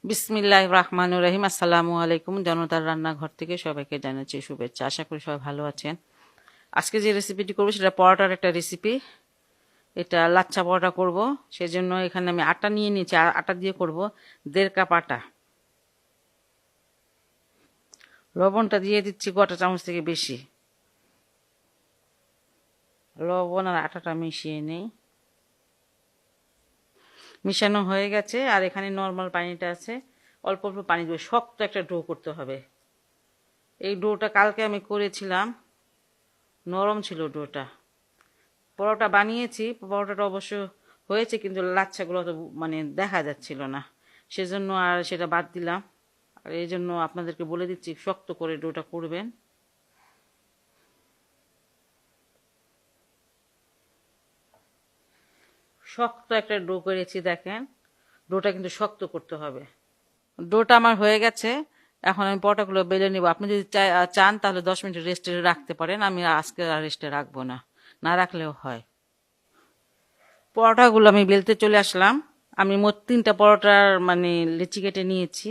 বিসমিল্লাহির রহমানির রহিম। আসসালামু আলাইকুম। জনতার রান্নাঘর থেকে সবাইকে জানাচ্ছি শুভেচ্ছা। আশা করি সবাই ভালো আছেন। আজকে যে রেসিপিটি করবো সেটা পরোটার একটা রেসিপি। এটা লাচ্ছা পরোটা করব। সেজন্য এখানে আমি আটা নিয়ে নিয়েছি। আটা দিয়ে করব 1.5 কাপ আটা। লবণটা দিয়ে দিচ্ছি গোটা চামচ থেকে বেশি। লবণ আর আটাটা মিশিয়ে নেই। মিশানো হয়ে গেছে। আর এখানে নর্মাল পানিটা আছে, অল্প অল্প পানি দিয়ে শক্ত একটা ডো করতে হবে। এই ডোটা কালকে আমি করেছিলাম, নরম ছিল ডোটা। পরোটা বানিয়েছি, পরোটাটা অবশ্য হয়েছে, কিন্তু লাচ্ছাগুলো তো দেখা যাচ্ছিল না, সেজন্য আর সেটা বাদ দিলাম। আর এই জন্য আপনাদেরকে বলে দিচ্ছি শক্ত করে ডোটা করবেন। শক্ত একটা ডো করেছি, দেখেন। ডোটা কিন্তু শক্ত করতে হবে। ডোটা আমার হয়ে গেছে। এখন আমি পরোটাগুলো বেলে নিব। আপনি যদি চান তাহলে 10 মিনিট রেস্টে রাখতে পারেন। আমি আজকে আর রেস্টে রাখবো না, না রাখলেও হয়। পরোটাগুলো আমি বেলতে চলে আসলাম। আমি মোট 3টা পরোটার লেচি কেটে নিয়েছি।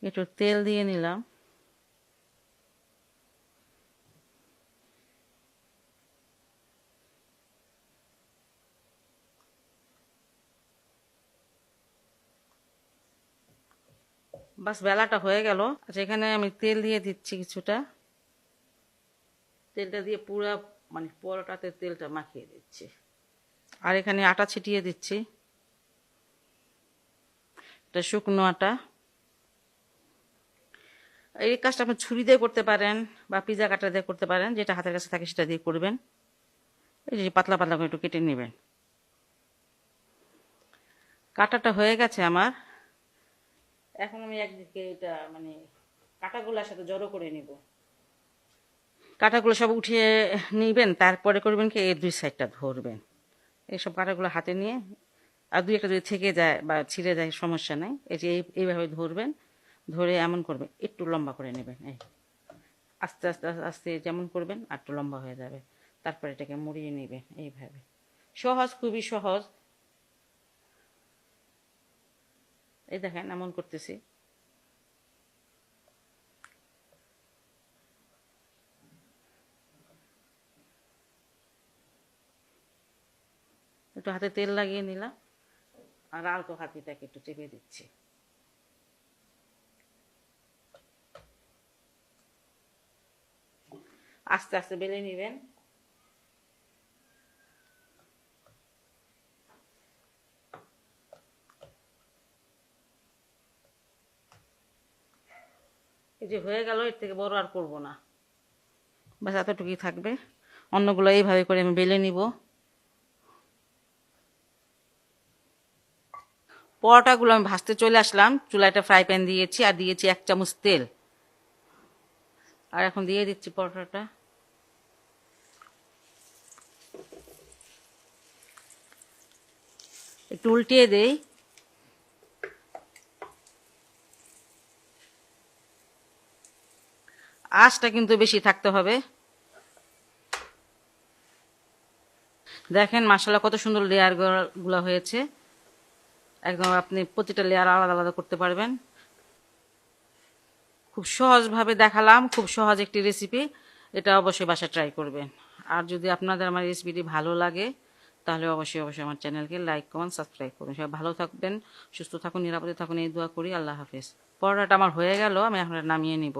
একটু তেল দিয়ে নিলাম। বাস, বেলাটা হয়ে গেল। আচ্ছা, এখানে আমি তেল দিয়ে দিচ্ছি কিছুটা। তেলটা দিয়ে পুরা পরোটাতে তেলটা মাখিয়ে দিচ্ছি। আর এখানে আটা ছিটিয়ে দিচ্ছি। এটা শুকনো আটা। এই কাজটা আপনি ছুরি দিয়ে করতে পারেন বা পিজা কাটা দিয়ে করতে পারেন, যেটা হাতের কাছে থাকে সেটা দিয়ে করবেন। এই যে পাতলা পাতলা করে একটু কেটে নেবেন। কাটাটা হয়ে গেছে আমার। এখন আমি একদিকে এটা কাটাগুলোর সাথে জড়ো করে নিব। কাটাগুলো সব উঠিয়ে নিবেন, তারপরে করবেন কি, এই 2 সাইডটা ধরবেন। এইসব কাটাগুলো হাতে নিয়ে, আর 2-1টা যদি থেকে যায় বা ছিঁড়ে যায় সমস্যা নাই। এই যে এইভাবে ধরবেন, ধরে এমন করবেন, একটু লম্বা করে নেবেন। এই আস্তে আস্তে আস্তে আস্তে যেমন করবেন আর একটু লম্বা হয়ে যাবে। তারপর এটাকে মুড়িয়ে নেবেন এইভাবে। সহজ, খুবই সহজ। এই দেখেন এমন করতেছি। একটু হাতে তেল লাগিয়ে নিলাম, আর আলতো হাতিটাকে একটু চেপে দিচ্ছি। আস্তে আস্তে বেলে নেবেন। এই যে হয়ে গেল, এর থেকে বড় আর করবো না, বাস এতটুকুই থাকবে। অন্যগুলো এইভাবে করে আমি বেলে নিব। পরোটাগুলো আমি ভাজতে চলে আসলাম। চুলায় একটা ফ্রাই প্যান দিয়েছি, আর দিয়েছি 1 চামচ তেল। আর এখন দিয়ে দিচ্ছি পরোটাটা। একটু উল্টিয়ে দেই। আঁচটা কিন্তু বেশি থাকতে হবে। দেখেন মাশাআল্লাহ কত সুন্দর লেয়ার গুলো হয়েছে। একদম আপনি প্রতিটা লেয়ার আলাদা আলাদা করতে পারবেন। খুব সহজভাবে দেখালাম, খুব সহজ একটি রেসিপি। এটা অবশ্যই বাসায় ট্রাই করবেন। আর যদি আপনাদের আমার রেসিপিটি ভালো লাগে তাহলে অবশ্যই অবশ্যই আমার চ্যানেলকে লাইক, কমেন্ট, সাবস্ক্রাইব করুন। সবাই ভালো থাকবেন, সুস্থ থাকুন, নিরাপদে থাকুন, এই দোয়া করি। আল্লাহ হাফেজ। পরোটাটা আমার হয়ে গেল, আমি এখন নামিয়ে নিব।